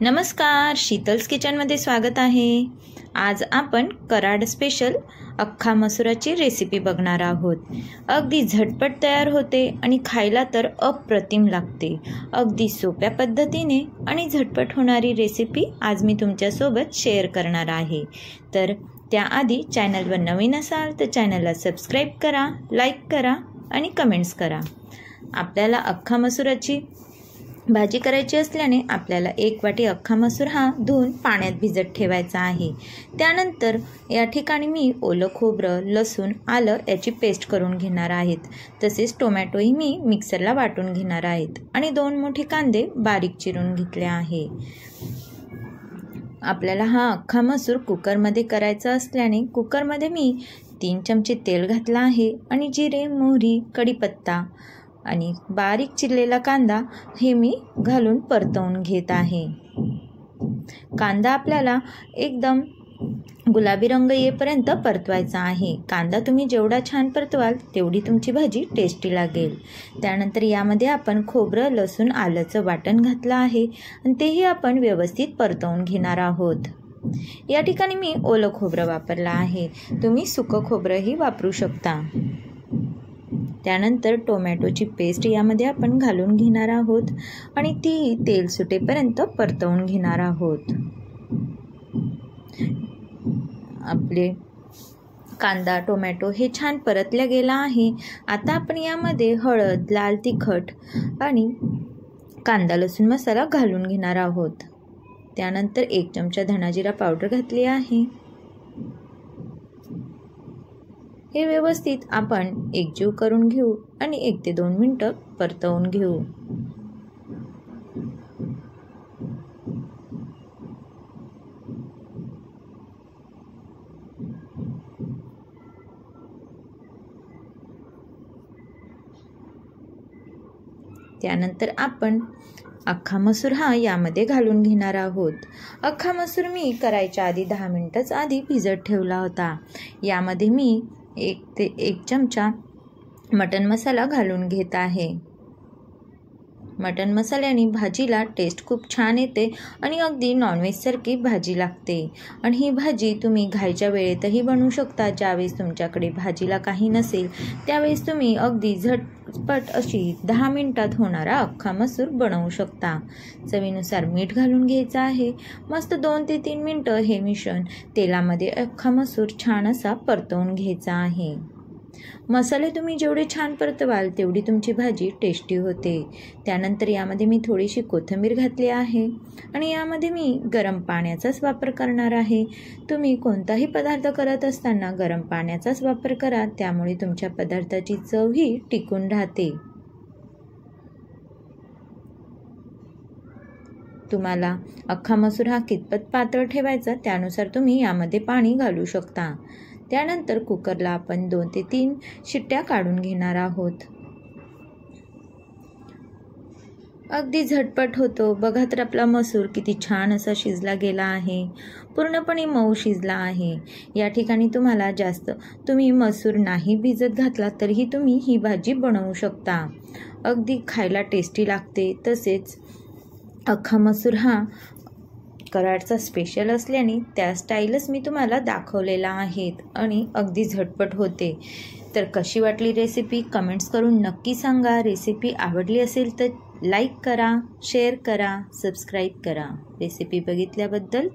नमस्कार, शीतल्स किचनमध्ये स्वागत आहे। आज आपण कराड स्पेशल अख्खा मसुराची रेसिपी बघणार आहोत। अगदी झटपट तयार होते आणि खायला तर अप्रतिम लागते। अगदी सोप्या पद्धतीने आणि झटपट होणारी रेसिपी आज मी तुमच्यासोबत शेअर करणार आहे। तर त्याआधी चॅनलवर नवीन असाल तर चॅनलला सबस्क्राईब करा, लाईक करा आणि कमेंट्स करा। आपल्याला अख्खा मसुराची भाजी करायची असल्याने आपल्याला 1 वाटी अख्खा मसूर हा धुवून पाण्यात भिजत ठेवायचा आहे। त्यानंतर या ठिकाणी मी ओलं खोबरं, लसूण, आलं याची पेस्ट करून घेणार आहेत। तसेच टोमॅटोही मी मिक्सरला वाटून घेणार आहेत आणि 2 मोठे कांदे बारीक चिरून घेतले आहे। आपल्याला हा अख्खा मसूर कुकरमध्ये करायचा असल्याने कुकरमध्ये मी 3 चमचे तेल घातला आहे आणि जिरे, मोहरी, कढीपत्ता आणि बारीक चिरलेला कांदा हे मी घालून परतवून घेत आहे। कांदा आपल्याला एकदम गुलाबी रंग येईपर्यंत परतवायचा आहे। कांदा तुम्ही जेवढा छान परतवाल तेवढी तुमची भाजी टेस्टी लागेल। त्यानंतर यामध्ये आपण खोबरं, लसूण, आल्याचं वाटण घातलं आहे आणि तेही आपण व्यवस्थित परतवून घेणार आहोत। या ठिकाणी मी ओलं खोबरं वापरलं आहे, तुम्ही सुकं खोबरंही वापरू शकता। त्यानंतर टोमॅटोची पेस्ट यामध्ये आपण घालून घेणार आहोत आणि ती तेल सुटेपर्यंत परतवून घेणार आहोत। आपले कांदा, टोमॅटो हे छान परतल्या गेला आहे। आता आपण यामध्ये हळद, लाल तिखट आणि कांदा लसूण मसाला घालून घेणार आहोत। त्यानंतर 1 चमचा धना जिरा पावडर घातली आहे। हे व्यवस्थित आपण एकजीव करून घेऊ आणि 1 ते 2 मिनिटं परतवून घेऊ। त्यानंतर आपण अख्खा मसूर हा यामध्ये घालून घेणार आहोत। अख्खा मसूर मी करायच्या आधी 10 मिनिटच आधी भिजत ठेवला होता। यामध्ये मी 1 चमचा मटण मसाला घालून घेत आहे। मटण मसाल्याने भाजीला टेस्ट खूप छान येते आणि अगदी नॉनव्हेजसारखी भाजी लागते। आणि ही भाजी तुम्ही घाईच्या वेळेतही बनवू शकता। ज्यावेळेस तुमच्याकडे भाजीला काही नसेल त्यावेळेस तुम्ही अगदी झटपट अशी 10 मिनिटात होणारा अख्खा मसूर बनवू शकता। चवीनुसार मीठ घालून घ्यायचं आहे। मस्त 2 ते 3 मिनिटं हे मिश्रण तेलामध्ये अख्खा मसूर छान असा परतवून घ्यायचा आहे। मसाले तुम्ही जेवढे छान परतवाल तेवढी तुमची भाजी टेस्टी होते। त्यानंतर यामध्ये मी थोडीशी कोथिंबीर घातली आहे आणि यामध्ये मी गरम पाण्याचाच वापर करणार आहे। तुम्ही कोणताही पदार्थ करत असताना गरम पाण्याचाच वापर करा, त्यामुळे तुमच्या पदार्थाची चवही टिकून राहते। तुम्हाला अख्खा मसूर हा कितपत पातळ ठेवायचा त्यानुसार तुम्ही यामध्ये पाणी घालू शकता। त्यानंतर कुकरला आपण 2 ते 3 शिट्ट्या काढून घेणार आहोत। अगदी झटपट होतो। बघा तर आपला मसूर किती छान असा शिजला गेला आहे, पूर्णपणे मऊ शिजला आहे। या ठिकाणी तुम्हाला जास्त तुम्ही मसूर नाही भिजत घातला तरीही तुम्ही ही भाजी बनवू शकता। अगदी खायला टेस्टी लागते। तसेच अख्खा मसूर हा कराडचा स्पेशल असल्याने त्या स्टाईलच मी तुम्हाला दाखवलेला आहे आणि अगदी झटपट होते। तर कशी वाटली रेसिपी कमेंट्स करून नक्की सांगा। रेसिपी आवडली असेल तर लाईक करा, शेअर करा, सबस्क्राईब करा। रेसिपी बघितल्याबद्दल